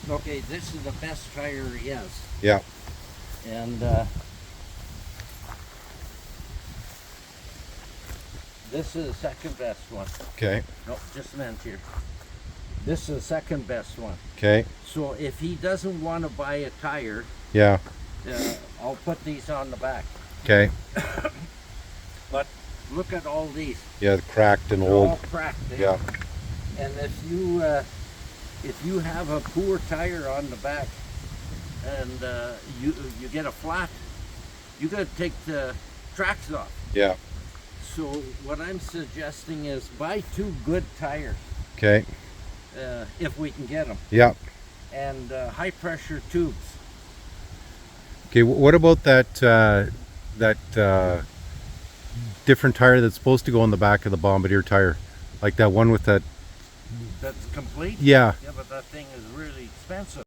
Okay, this is the best tire he has. Yeah. And this is the second best one. Okay. No, just a minute here. This is the second best one. Okay. So if he doesn't want to buy a tire, Yeah. I'll put these on the back. Okay. But look at all these. Yeah, cracked and They're old. all cracked. Eh? Yeah. And if you have a poor tire on the back and you get a flat, you got to take the tracks off. Yeah. So what I'm suggesting is buy 2 good tires Okay. if we can get them, Yeah. and high pressure tubes. Okay. What about that different tire that's supposed to go on the back of the Bombardier tire, like that one with that? That's complete. Yeah. Yeah, but that thing is really expensive.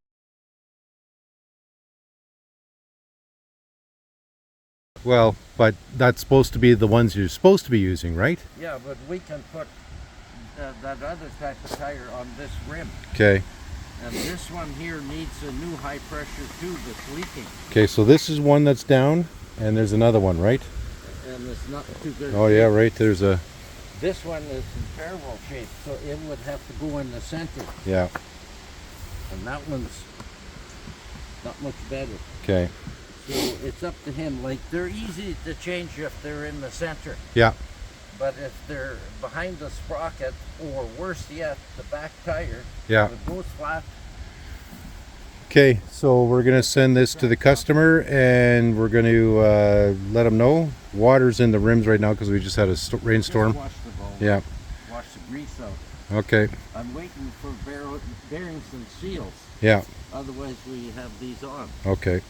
Well, but that's supposed to be the ones you're supposed to be using, right? Yeah, but we can put that other type of tire on this rim. Okay. And this one here needs a new high pressure tube that's leaking. Okay, so this is one that's down, and there's another one, right? And it's not too good. Oh yeah, right. There's a. This one is in parallel shape, so it would have to go in the center. Yeah. And that one's not much better. Okay. So it's up to him. Like, they're easy to change if they're in the center. Yeah. But if they're behind the sprocket, or worse yet, the back tire, Yeah. if it goes flat. Okay, so we're gonna send this to the customer, and we're going to let them know. Water's in the rims right now because we just had a rainstorm. Just wash the bowl. Yeah. Wash the grease out. Okay. I'm waiting for bearings and seals. Yeah. Otherwise, we have these on. Okay.